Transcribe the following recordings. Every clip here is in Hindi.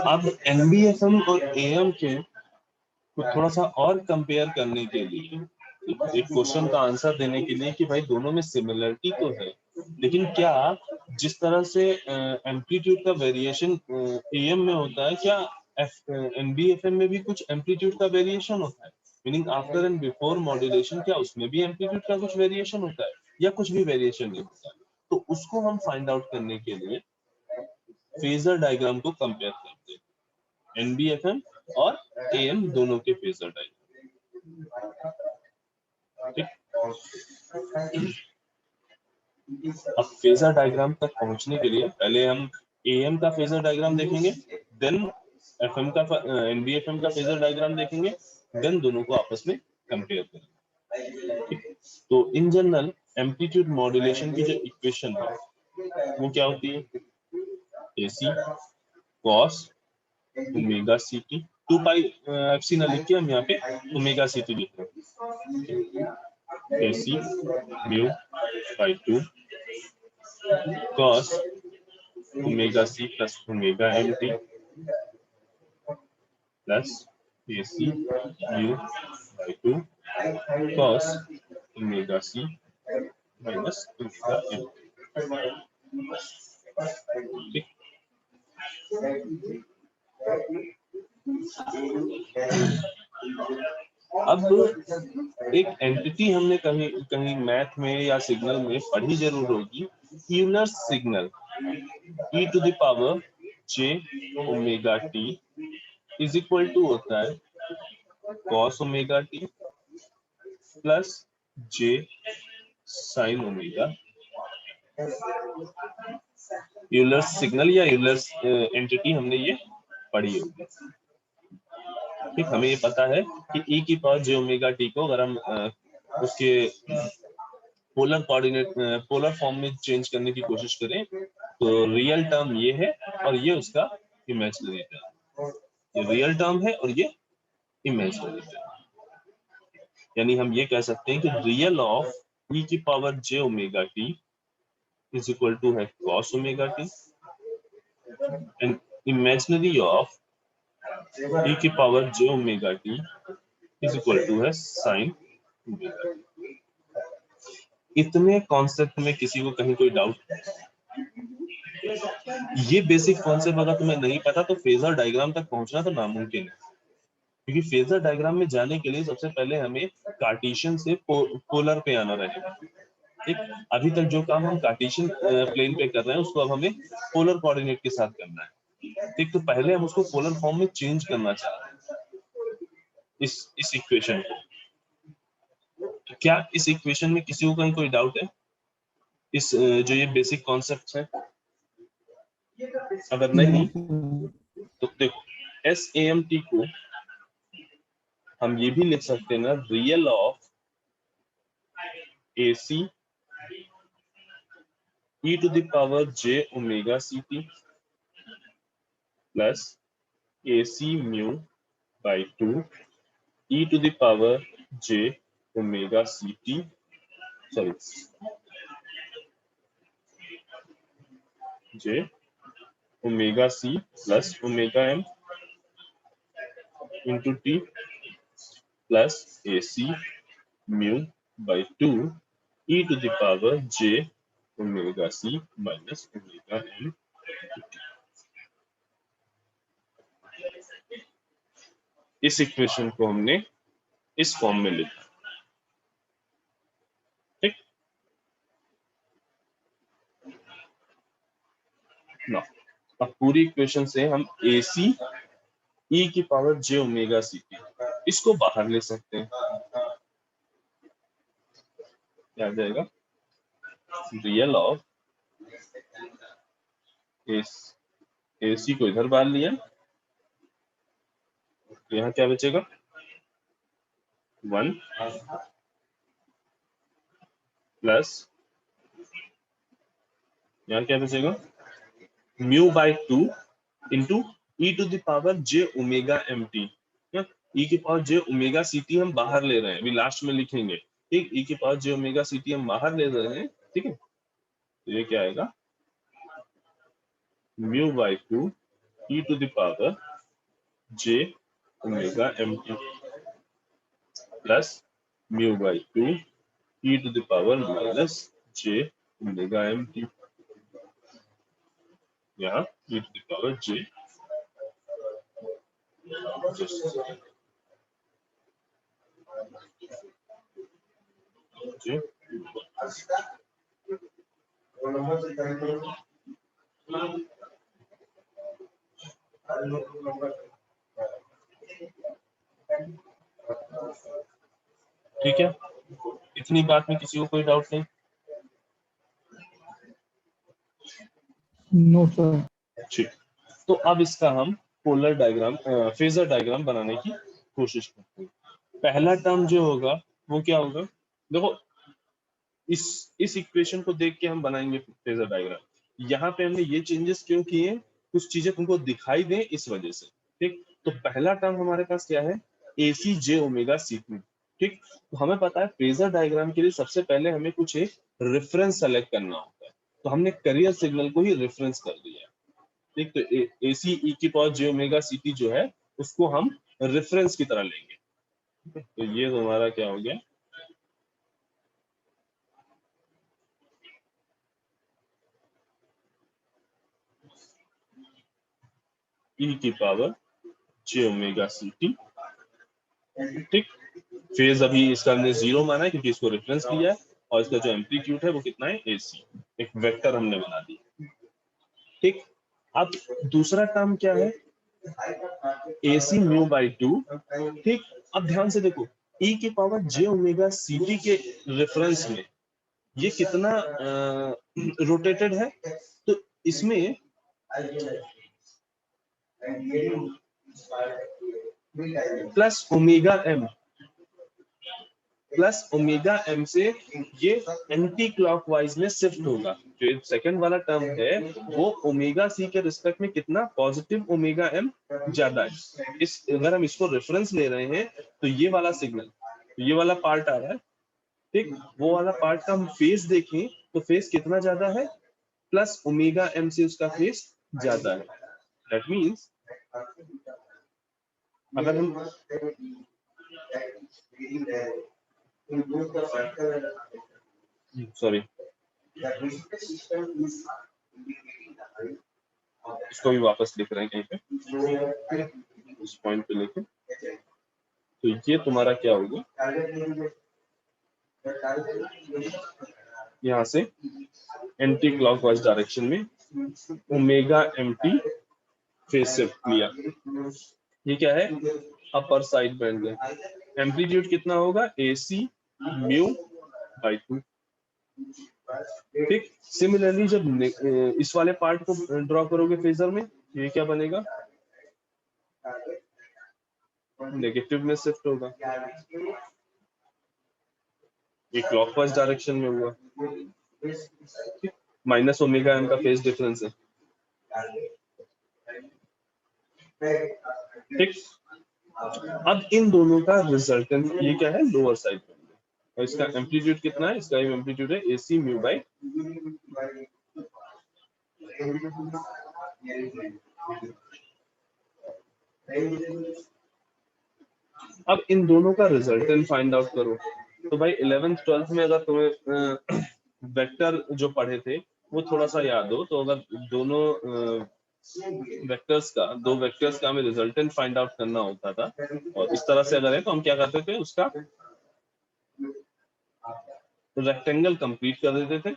अब एनबीएफएम और एएम के को थोड़ा सा और कंपेयर करने के लिए एक क्वेश्चन का आंसर देने के लिए कि भाई दोनों में सिमिलरिटी तो है, लेकिन क्या जिस तरह से एम्पलीट्यूड का वेरिएशन एएम में होता है, क्या एनबीएफएम में भी कुछ एम्पलीट्यूड का वेरिएशन होता है? Meaning after and before modulation क्या उसमें भी एम्पलीट्यूड का कुछ वेरिएशन होता है या कुछ भी वेरिएशन नहीं होता है? तो उसको हम फाइंड आउट करने के लिए फेजर डायग्राम को कंपेयर करते हैं, एनबीएफएम और एएम दोनों के फेजर डायग्राम। अब फेजर डायग्राम तक पहुंचने के लिए पहले हम एएम का फेजर डायग्राम देखेंगे, देन एफएम का एनबीएफएम का फेजर डायग्राम देखेंगे, देन दोनों को आपस में कंपेयर करेंगे। तो इन जनरल एम्पलीट्यूड मॉड्यूलेशन की जो इक्वेशन है वो क्या होती है? एसी कॉस ओमेगा सीटी 2 पाई एफसी ना लिख के हम यहाँ पे ओमेगा सीटी लिख रहे हैं। AC mu by 2 cos omega c plus omega mt plus AC mu by 2 cos omega c minus omega mt। ठीक, अब एक एंटिटी हमने कहीं कहीं मैथ में या सिग्नल में पढ़ी जरूर होगी, Euler signal e to the power j omega t is equal to होता है cos omega t plus j sin omega. Euler signal या यूलर एंटिटी हमने ये पढ़ी होगी। ठीक, हमें ये पता है कि e की पावर j ओमेगा t को अगर हम उसके पोलर कोऑर्डिनेट पोलर फॉर्म में चेंज करने की कोशिश करें तो रियल टर्म ये है और ये उसका इमेजिनरी टर्म, ये रियल टर्म है और ये इमेजिनरी टर्म। यानी हम ये कह सकते हैं कि रियल ऑफ e की power j omega t is equal to है cos omega t and imaginary of e की power j omega t is equal to है sin ओमेगा t। इतने कॉन्सेप्ट में किसी को कहीं कोई डाउट? ये बेसिक कॉन्सेप्ट अगर तुम्हें नहीं पता तो फेजर डायग्राम तक पहुंचना तो नामुमकिन है, क्योंकि फेजर डायग्राम में जाने के लिए सबसे पहले हमें कार्टेशियन से पोलर पे आना रहेगा। ठीक, अभी तक जो काम हम कार्टेशियन प्लेन पे कर रहे हैं उसको अब हमें पोलर कोऑर्डिनेट के साथ करना है। ठीक, तो पहले हम उसको पोलर फॉर्म में चेंज करना चाह रहे हैं इस इक्वेशन को। क्या इस इक्वेशन में किसी को कहीं कोई डाउट है? इस जो ये बेसिक कॉन्सेप्ट है, अगर नहीं तो देखो एस ए एम टी को हम ये भी लिख सकते हैं ना, real of A C e to the power j omega C T plus A C mu by 2 e to the power j omega C T sorry j omega C plus omega m into T plus A C mu by 2 e to the power j omega C minus omega m। इस इक्वेशन को हमने इस फॉर्म में लिखा, ठीक ना। अब पूरी इक्वेशन से हम AC e की पावर j ओमेगा ct इसको बाहर ले सकते हैं। क्या आ जाएगा? रियल ऑफ AC को इधर बाहर लिया, तो यहाँ क्या बचेगा? 1 प्लस यहाँ क्या बचेगा? Mu by 2 into e to the power j omega mt। e की पावर j ओमेगा ct हम बाहर ले रहे हैं, अभी लास्ट में लिखेंगे, ठीक। e की पावर j ओमेगा ct हम बाहर ले रहे हैं, ठीक है। तो ये क्या आएगा? Mu by 2 e to the power j omega mt plus mu by 2 e to the power minus j omega mt, यहाँ e to the power j ठीक है। इतनी बात में किसी को कोई डाउट नहीं? No sir. ठीक, तो अब इसका हम पोलर डायग्राम फेजर डायग्राम बनाने की कोशिश करते हैं। पहला टर्म जो होगा वो क्या होगा? देखो इस इक्वेशन को देख के हम बनाएंगे फेजर डायग्राम। यहाँ पे हमने ये चेंजेस क्यों किए? कुछ चीजें तुमको दिखाई दें इस वजह से, ठीक। तो पहला टर्म हमारे पास क्या है? AC j ओमेगा ct, ठीक। तो हमें पता है फेजर डायग्राम के लिए सबसे पहले हमें कुछ एक रेफरेंस सेलेक्ट करना होता है, तो हमने कैरियर सिग्नल को ही रेफरेंस कर दिया, ठीक। तो AC e की पावर j ओमेगा ct जो है उसको हम रेफरेंस की तरह लेंगे। तो ये हमारा क्या हो गया? e की पावर j ओमेगा ct, ठीक। फेज अभी इसका हमने 0 माना है क्योंकि इसको रेफरेंस लिया है, और इसका जो एम्पलीट्यूड है वो कितना है? AC, एक वेक्टर हमने बना दिया, ठीक। अब दूसरा टर्म क्या है? AC म्यू बाई 2, ठीक। अब ध्यान से देखो, e की पावर j ओमेगा ct के रेफरेंस में ये कितना रोटेटेड है? तो इसमें प्लस ओमेगा m से ये एंटी क्लॉकवाइज में शिफ्ट होगा। जो सेकंड वाला टर्म है वो ओमेगा c के रिस्पेक्ट में कितना पॉजिटिव ओमेगा m ज्यादा है। इस अगर हम इसको रेफरेंस ले रहे हैं तो ये वाला सिग्नल, ये वाला पार्ट आ रहा है, ठीक। वो वाला पार्ट का हम फेज देखें तो फेज कितना ज्यादा है? प्लस ओमेगा m से उसका फेज ज्यादा है। दैट मींस अगर हम सॉरी इसको भी वापस लिख रहे हैं कहीं पे, इस पॉइंट पे लेके। तो ये तुम्हारा क्या होगा? यहाँ से एंटी क्लॉकवाइज डायरेक्शन में ओमेगा mt फेज शिफ्ट लिया। ये क्या है? अपर साइड बैंड है। एम्पलीट्यूड कितना होगा? AC म्यू बाई 2, ठीक। सिमिलरली जब इस वाले पार्ट को ड्रॉ करोगे फेजर में, ये क्या बनेगा? नेगेटिव में शिफ्ट होगा, ये क्लॉकवाइज डायरेक्शन में हुआ, माइनस ओमेगा m का फेज डिफरेंस है, ठीक। अब इन दोनों का रिजल्टेंट ये क्या है? लोअर साइड पे, और इसका एम्पलीट्यूड कितना है? इसका एम्पलीट्यूड है AC म्यू बाई। अब इन दोनों का रिजल्टेंट फाइंड आउट करो। तो भाई 11th 12th में अगर तुम्हें वेक्टर जो पढ़े थे वो थोड़ा सा याद हो, तो अगर दोनों वेक्टर्स का, दो वेक्टर्स का हमें रिजल्टेंट फाइंड आउट करना होता था, और इस तरह से अगर है तो हम क्या करते थे, उसका रेक्टेंगल कंप्लीट कर देते थे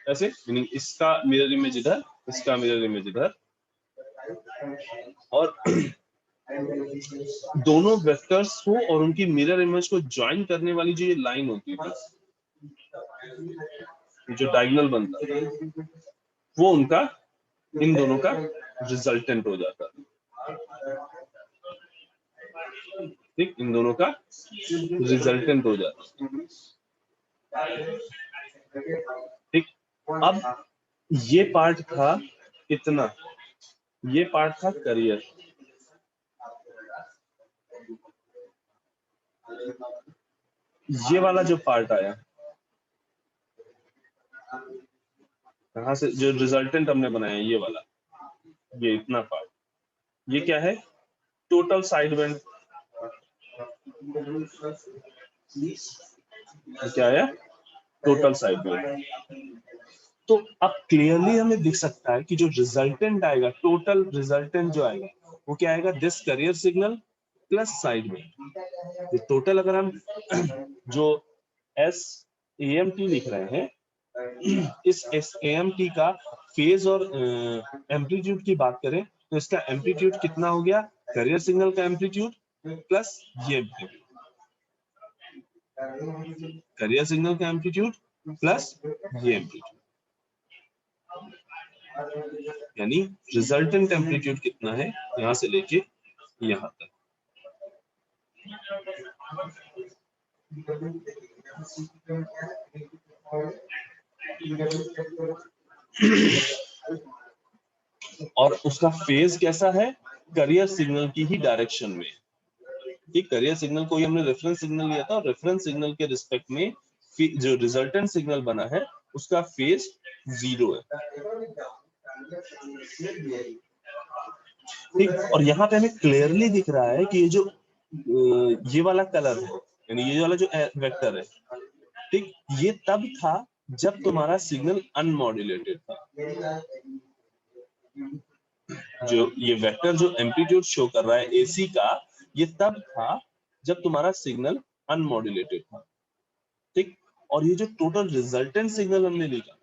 ऐसे, मीनिंग इसका मिरर इमेज इधर, इसका मिरर इमेज इधर, और दोनों वेक्टर्स को और उनकी मिरर इमेज को ज्वाइन करने वाली जो ये लाइन होती थी, जो डायगोनल बनता है, वो उनका, इन दोनों का रिजल्टेंट हो जाता है। ठीक, इन दोनों का रिजल्टेंट हो जाता है। ठीक, अब ये पार्ट था कितना, ये पार्ट था करियर, ये वाला जो पार्ट आया, कहां से, जो रिजल्टेंट हमने बनाया ये वाला, ये इतना पार्ट, ये क्या है, टोटल साइड बेंड, क्या है, टोटल साइड बेंड। तो अब क्लियरली हमें दिख सकता है कि जो रिजल्टेंट आएगा, टोटल रिजल्टेंट जो आएगा, वो क्या आएगा, this career signal plus side bend. Total अगर हम जो SAMT लिख रहे हैं, इस SAMT का फेज और एम्पलीट्यूड की बात करें तो इसका एम्पलीट्यूड कितना हो गया, करियर सिग्नल का एम्पलीट्यूड प्लस ये एम्पलीट्यूड, करियर सिग्नल का एम्पलीट्यूड प्लस ये एम्पलीट्यूड, यानी रिजल्टेंट एम्पलीट्यूड कितना है यहां से लेके यहां तक। और उसका फेज कैसा है, करियर सिग्नल की ही डायरेक्शन में। ठीक, करियर सिग्नल को ही हमने रेफरेंस सिग्नल लिया था, और रेफरेंस सिग्नल के रिस्पेक्ट में जो रिजल्टेंट सिग्नल बना है उसका फेज 0 है। ठीक, और यहाँ पे हमें क्लियरली दिख रहा है कि ये जो ये वाला कलर है, यानी ये वाला जो वेक्टर है, ठीक, ये तब था जब तुम्हारा सिग्नल अनमॉड्यूलेटेड था। जो ये वेक्टर जो एम्पलीट्यूड शो कर रहा है AC का, ये तब था जब तुम्हारा सिग्नल अनमॉड्यूलेटेड था। ठीक, और ये जो टोटल रिजल्टेंट सिग्नल हमने लिखा,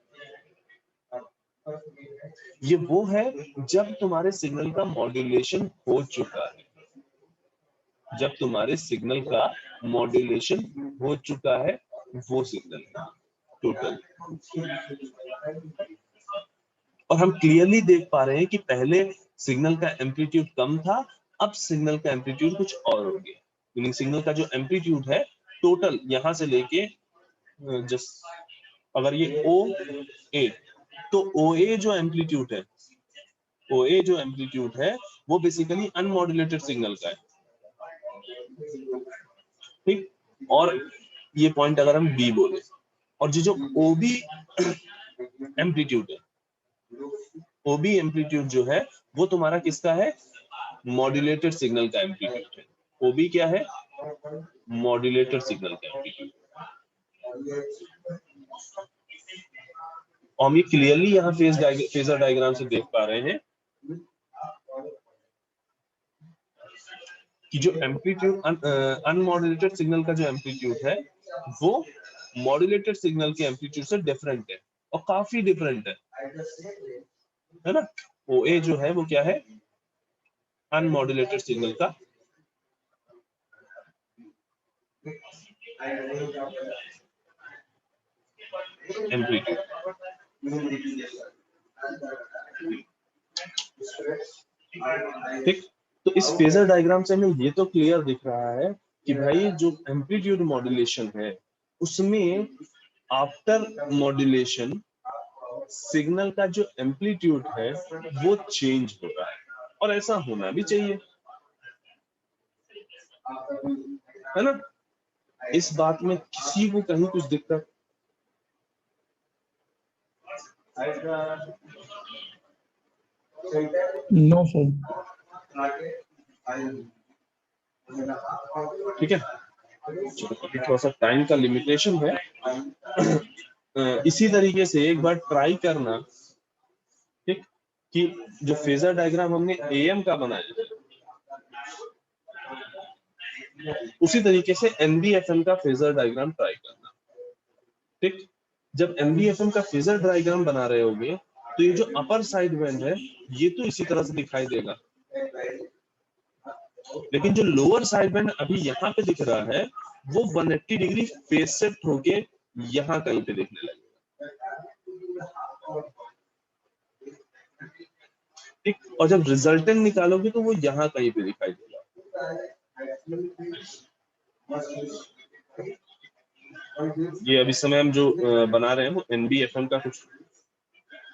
ये वो है जब तुम्हारे सिग्नल का मॉड्यूलेशन हो चुका है, जब तुम्हारे सिग्नल का मॉड्यूलेशन हो चुका है, वो सिग्नल है टोटल। और हम क्लियरली देख पा रहे हैं कि पहले सिग्नल का एम्पलीट्यूड कम था, अब सिग्नल का एम्पलीट्यूड कुछ और हो गया, मीनिंग सिग्नल का जो एम्पलीट्यूड है टोटल यहां से लेके जस्ट, अगर ये OA, तो OA जो एम्पलीट्यूड है, OA जो एम्पलीट्यूड है वो बेसिकली अनमॉड्यूलेटेड सिग्नल का है। ठीक, और ये पॉइंट अगर हम B बोले, और जो OB एम्पलीट्यूड है, OB एम्पलीट्यूड जो है वो तुम्हारा किसका है, मॉड्यूलेटेड सिग्नल का एम्पलीट्यूड है। OB क्या है, मॉड्यूलेटेड सिग्नल का एम्पलीट्यूड। और हम ये क्लियरली यहाँ फेजर डायग्राम से देख पा रहे हैं कि जो एम्पलीट्यूड अनमॉड्यूलेटेड सिग्नल का जो एम्पलीट्यूड है वो मॉड्यूलेटेड सिग्नल के एम्पलीट्यूड से डिफरेंट है, और काफी डिफरेंट है ना। OA जो है वो क्या है, अनमॉड्यूलेटेड सिग्नल का एम्पलीट्यूड। ठीक, तो इस फेजर डायग्राम से हमें ये तो क्लियर दिख रहा है कि भाई जो एम्पलीट्यूड मॉड्यूलेशन है उसमें आफ्टर मॉड्यूलेशन सिग्नल का जो एम्पलीट्यूड है वो चेंज होता है, और ऐसा होना भी चाहिए, है ना। इस बात में किसी को कहीं कुछ दिक्कत? No sir. ठीक है, थोड़ा सा टाइम का लिमिटेशन है। इसी तरीके से एक बार ट्राई करना कि जो फेजर डायग्राम हमने एएम का बनाया उसी तरीके से एनबीएफएम का फेजर डायग्राम ट्राई करना। ठीक, जब एनबीएफएम का फेजर डायग्राम बना रहे होगे तो ये जो अपर साइड बैंड है ये तो इसी तरह से दिखाई देगा, लेकिन जो लोअर साइड बैंड अभी यहाँ पे दिख रहा है वो 180 डिग्री फेज शिफ्ट होके यहाँ कहीं पे दिखने लगेगा। ठीक, और जब रिजल्टेंट निकालोगे तो वो यहाँ कहीं पे दिखाई देगा। ये अभी समय हम जो बना रहे हैं वो एनबीएफएम का कुछ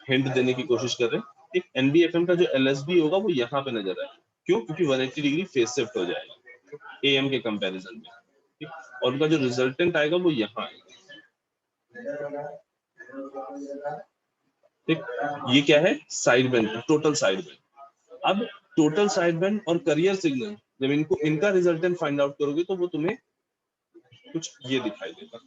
हिंट देने की कोशिश कर रहे हैं। एक एनबीएफएम का जो एलएसबी होगा वो यहाँ पे नजर आएगा, क्यों? क्योंकि 180 डिग्री फेज शिफ्ट हो जाएगा एएम के कंपैरिजन में। ठीक, और उनका जो रिजल्टेंट आएगा वो यहाँ आएगा। ठीक, ये क्या है? Side band, total side band. अब टोटल साइड बैंड और करियर सिग्नल जब इनको इनका रिजल्टेंट फाइंड आउट करोगे तो वो तुम्हें कुछ ये दिखाई देगा।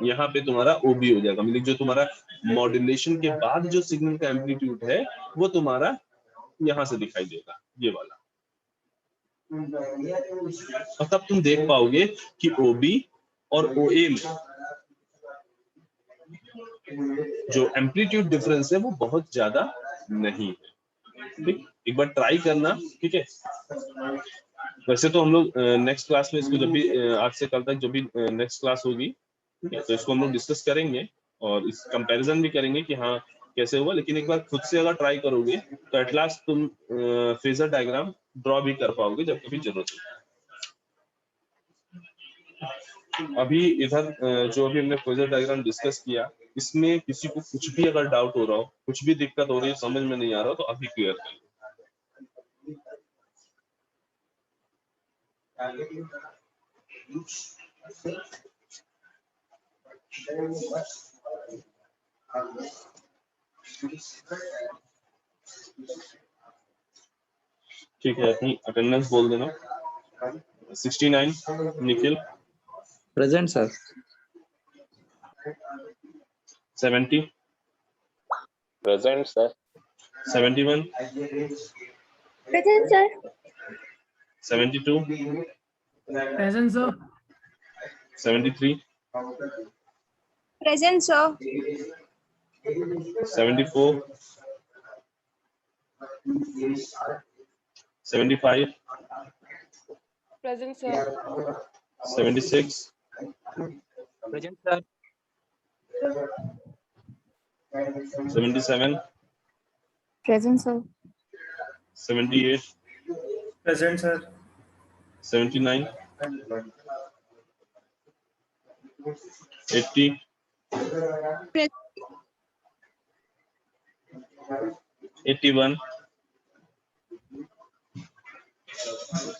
यहाँ पे तुम्हारा ओबी हो जाएगा, मतलब जो तुम्हारा मॉड्यूलेशन के बाद जो सिग्नल का एम्पलीट्यूड है वो तुम्हारा यहाँ से दिखाई देगा, ये वाला। और तब तुम देख पाओगे कि ओबी और ओए में जो एम्पलीट्यूड डिफरेंस है वो बहुत ज्यादा नहीं है। ठीक, एक बार ट्राई करना। ठीक है, वैसे तो हम लोग नेक्स्ट क्लास में इसको जब भी आज से कल तक जब भी नेक्स्ट क्लास होगी, ठीक है, तो इसको हम लोग डिस्कस करेंगे और इस कंपैरिजन भी करेंगे कि हाँ कैसे हुआ। लेकिन एक बार खुद से अगर ट्राई करोगे तो एट लास्ट तुम फेजर डायग्राम ड्रॉ भी कर पाओगे जब कभी जरूरत हो। अभी इधर जो अभी हमने फेजर डायग्राम डिस्कस किया, इसमें किसी को कुछ भी अगर डाउट हो रहा हो, कुछ भी दिक्कत हो रही है, समझ में नहीं आ रहा हो, तो अभी क्लियर कर लो। ठीक है, अपनी अटेंडेंस बोल देना। 69 Nikhil. Present sir. 70 present sir. 71 Present, sir. 72 Present, sir. 73 Present, sir. 74 75 Present, sir. 76 present sir. 77 Present, sir. 78 Present, sir. 79 80 81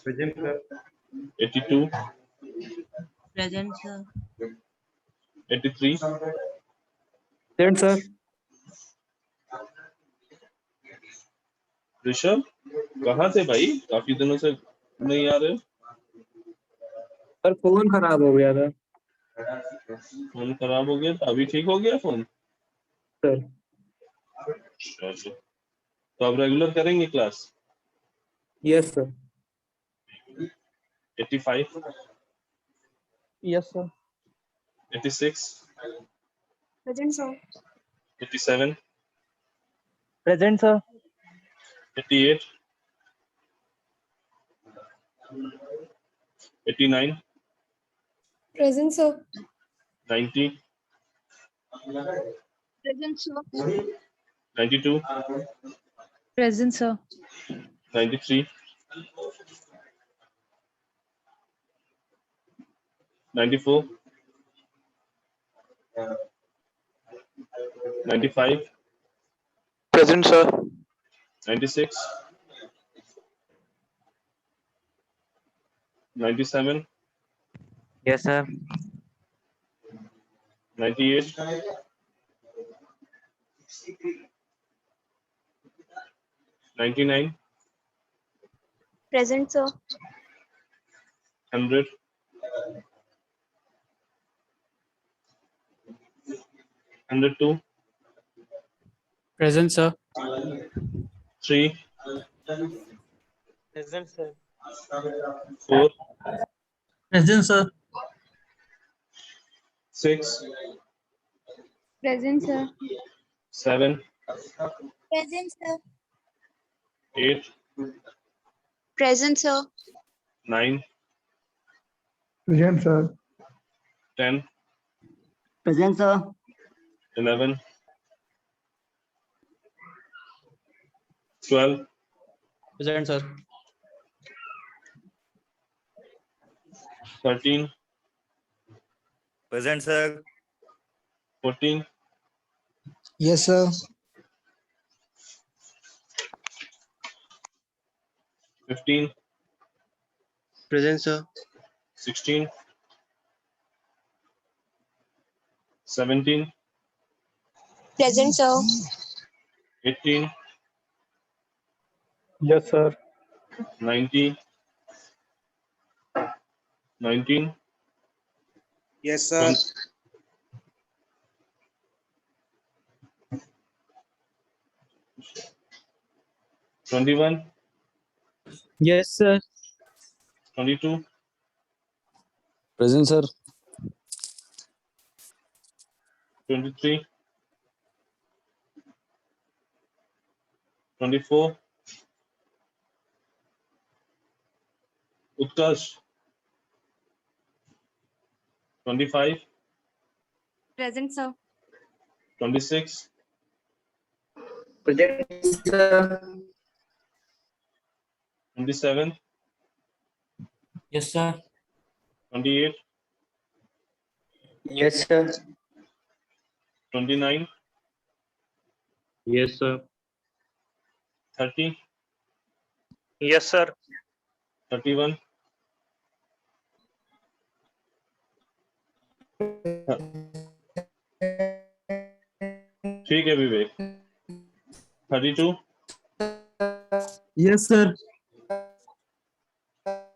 present sir. 82 Present, sir. 83 present sir. Rishabh कहाँ थे भाई? काफी दिनों से नहीं आ रहे। सर फोन खराब हो गया था। फोन खराब हो गया था, अभी ठीक हो गया फोन? सर चलो, तो अब रेगुलर करेंगे class? Yes sir. 85 yes sir. 86 Present, sir. 87 present sir. 88 89 Present, sir. 90 Present, sir. 92 Present, sir. 93 94 95 present sir. 96 97 yes sir. 98 99 Present, sir. 100 102 Present, sir. 3, Present, sir. 4, Present, sir. 6, Present, sir. 7, Present, sir. 8, Present, sir. 9, Present, sir. 10, Present, sir. 11, 12, Present, sir. 13, Present, sir. 14, Yes, sir. 15, Present, sir. 16, 17, Present, sir. 18, Yes, sir. 19, 19, Yes, sir. 21, Yes, sir. 22, Present, sir. 23, 24, Utkarsh, 25, Present, sir. 26, Present, sir. 27, Yes, sir. 28, Yes, sir. 29, Yes, sir. 30, Yes, sir. 31, ठीक है विवेक, 32, Yes, sir.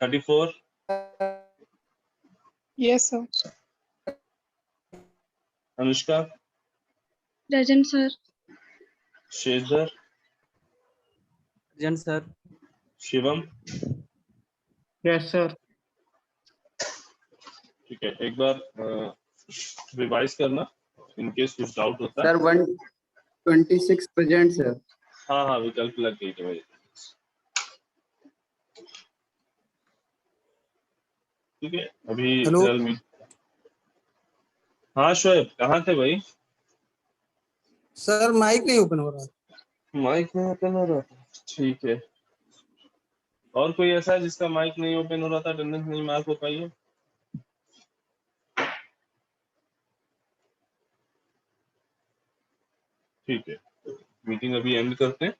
34, Yes, sir. Anushka, Present, sir. Shekhar, Present, sir. Shivam. Yes, sir. ठीक है, एक बार रिवाइज करना इनकेस कुछ डाउट होता है। Sir, 126 present, sir. हाँ हाँ, विकल्प लग गई थी भाई। ठीक है, अभी Hello? फिलहाल हाँ शोएब, कहाँ थे भाई? सर माइक नहीं ओपन हो रहा। माइक नहीं ओपन हो रहा था, ठीक है। और कोई ऐसा है जिसका माइक नहीं ओपन हो रहा था, अटेंडेंस नहीं मार्क हो पाई है? ठीक है, मीटिंग अभी एंड करते हैं।